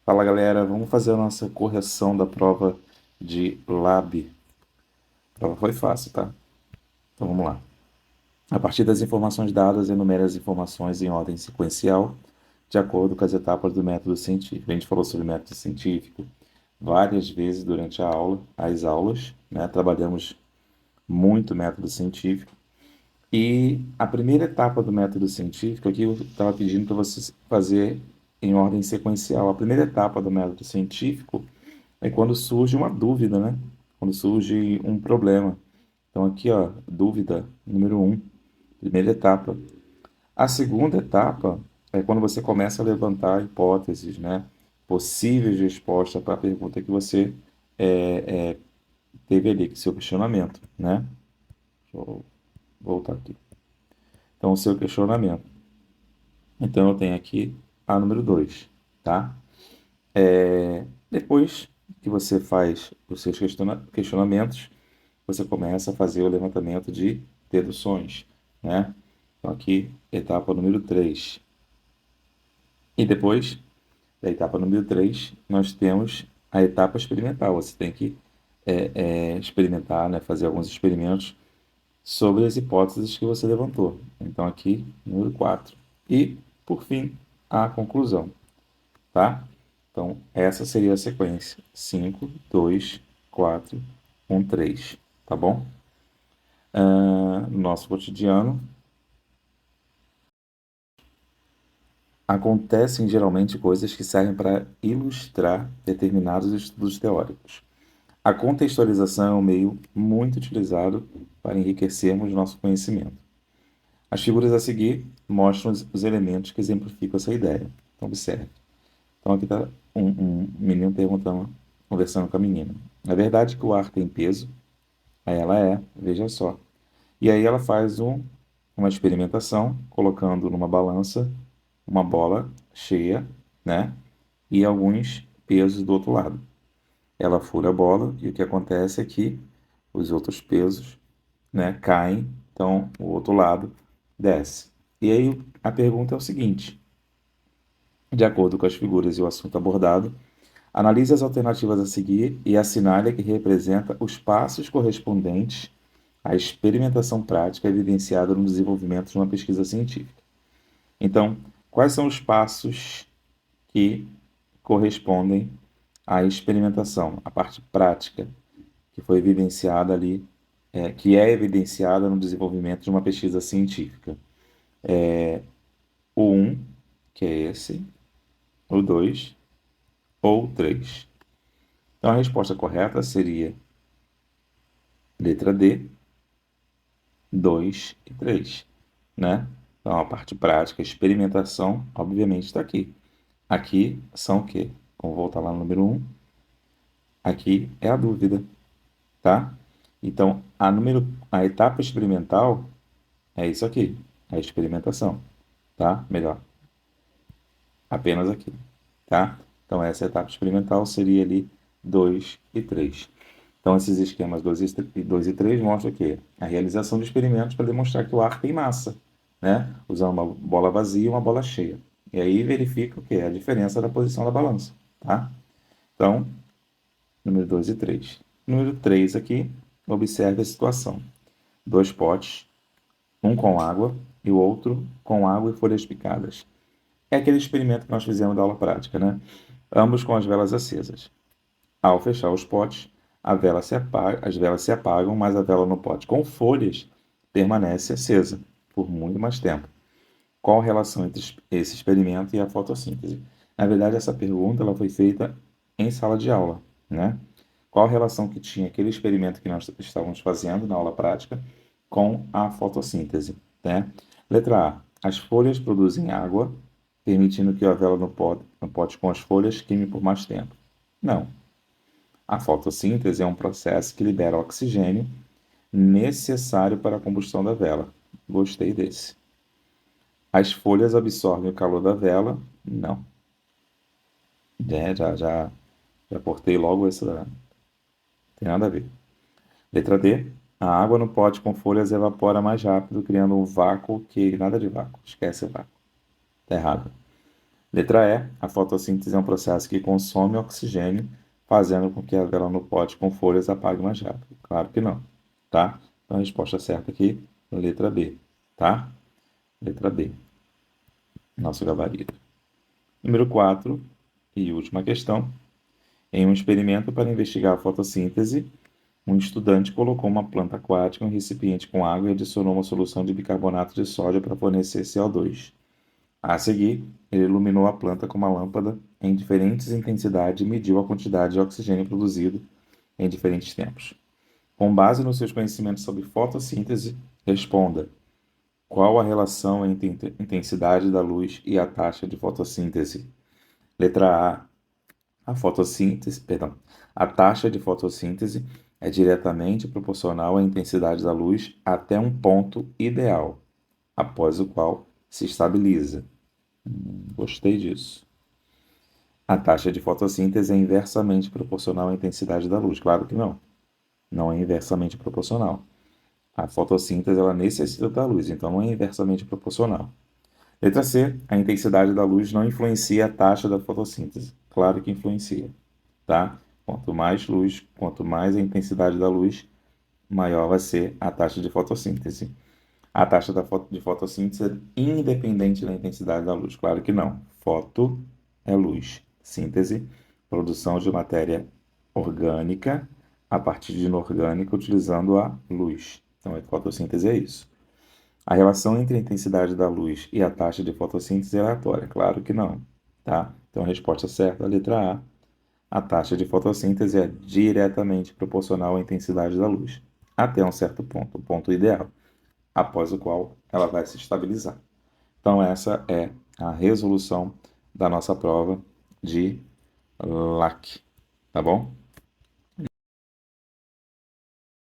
Fala galera, vamos fazer a nossa correção da prova de Lab. A prova foi fácil, tá? Então vamos lá. A partir das informações dadas, enumere as informações em ordem sequencial, de acordo com as etapas do método científico. A gente falou sobre método científico várias vezes durante as aulas, né? Trabalhamos muito método científico. E a primeira etapa do método científico, aqui eu estava pedindo para você fazer em ordem sequencial. A primeira etapa do método científico é quando surge uma dúvida, né? Quando surge um problema. Então, aqui, ó, dúvida número um, primeira etapa. A segunda etapa é quando você começa a levantar hipóteses, né? Possíveis respostas para a pergunta que você teve ali, que é seu questionamento, né? Deixa eu voltar aqui. Então, o seu questionamento. Então, eu tenho aqui a número 2, tá? Depois que você faz os seus questionamentos, você começa a fazer o levantamento de deduções, né? Então, aqui, etapa número 3. E depois da etapa número 3, nós temos a etapa experimental. Você tem que experimentar, né? Fazer alguns experimentos sobre as hipóteses que você levantou. Então, aqui, número 4. E, por fim, a conclusão, tá? Então, essa seria a sequência: 5, 2, 4, 1, 3, tá bom? No nosso cotidiano, acontecem geralmente coisas que servem para ilustrar determinados estudos teóricos. A contextualização é um meio muito utilizado para enriquecermos nosso conhecimento. As figuras a seguir mostram os elementos que exemplificam essa ideia. Então, observe. Então, aqui está um menino perguntando, conversando com a menina. É verdade que o ar tem peso? Aí ela veja só. E aí ela faz uma experimentação, colocando numa balança uma bola cheia, né? E alguns pesos do outro lado. Ela fura a bola e o que acontece é que os outros pesos, né, caem, então o outro lado desce. E aí a pergunta é o seguinte: de acordo com as figuras e o assunto abordado, analise as alternativas a seguir e assinale a que representa os passos correspondentes à experimentação prática evidenciada no desenvolvimento de uma pesquisa científica. Então, quais são os passos que correspondem à experimentação, à parte prática que foi evidenciada ali, que é evidenciada no desenvolvimento de uma pesquisa científica? O um, que é esse, o 2 ou o 3. Então, a resposta correta seria letra D, 2 e 3, né? Então, a parte prática, a experimentação, obviamente está aqui. Aqui são o quê? Vamos voltar lá no número um. Aqui é a dúvida, tá? Então, a etapa experimental é isso aqui, a experimentação, tá? Melhor, apenas aqui, tá? Então, essa etapa experimental seria ali 2 e 3. Então, esses esquemas 2 e 3 mostram o quê? A realização de experimentos para demonstrar que o ar tem massa, né? Usando uma bola vazia e uma bola cheia. E aí verifica o quê? A diferença da posição da balança, tá? Então, número 2 e 3. Número 3 aqui, observe a situação. Dois potes, um com água e o outro com água e folhas picadas. É aquele experimento que nós fizemos da aula prática, né? Ambos com as velas acesas. Ao fechar os potes, as velas se apagam, mas a vela no pote com folhas permanece acesa por muito mais tempo. Qual a relação entre esse experimento e a fotossíntese? Na verdade, essa pergunta ela foi feita em sala de aula, né? Qual a relação que tinha aquele experimento que nós estávamos fazendo na aula prática com a fotossíntese, né? Letra A. As folhas produzem água, permitindo que a vela no pote com as folhas queime por mais tempo. Não. A fotossíntese é um processo que libera oxigênio necessário para a combustão da vela. Gostei desse. As folhas absorvem o calor da vela? Não. Já portei logo essa. Tem nada a ver. Letra D. A água no pote com folhas evapora mais rápido, criando um vácuo que. Nada de vácuo. Esquece o vácuo. Tá errado. Letra E, a fotossíntese é um processo que consome oxigênio, fazendo com que a vela no pote com folhas apague mais rápido. Claro que não, tá? Então a resposta certa aqui, letra B, tá? Letra B, nosso gabarito. Número 4 e última questão. Em um experimento para investigar a fotossíntese, um estudante colocou uma planta aquática em um recipiente com água e adicionou uma solução de bicarbonato de sódio para fornecer CO2. A seguir, ele iluminou a planta com uma lâmpada em diferentes intensidades e mediu a quantidade de oxigênio produzido em diferentes tempos. Com base nos seus conhecimentos sobre fotossíntese, responda: qual a relação entre a intensidade da luz e a taxa de fotossíntese? Letra A. A taxa de fotossíntese é diretamente proporcional à intensidade da luz até um ponto ideal, após o qual se estabiliza. Gostei disso. A taxa de fotossíntese é inversamente proporcional à intensidade da luz. Claro que não. Não é inversamente proporcional. A fotossíntese ela necessita da luz, então não é inversamente proporcional. Letra C. A intensidade da luz não influencia a taxa da fotossíntese. Claro que influencia, tá? Quanto mais luz, quanto mais a intensidade da luz, maior vai ser a taxa de fotossíntese. A taxa de fotossíntese é independente da intensidade da luz. Claro que não. Foto é luz. Síntese, produção de matéria orgânica a partir de inorgânica utilizando a luz. Então, a fotossíntese é isso. A relação entre a intensidade da luz e a taxa de fotossíntese é aleatória? Claro que não, tá? Então a resposta certa é a letra A. A taxa de fotossíntese é diretamente proporcional à intensidade da luz, até um certo ponto, o ponto ideal, após o qual ela vai se estabilizar. Então essa é a resolução da nossa prova de LAC, tá bom?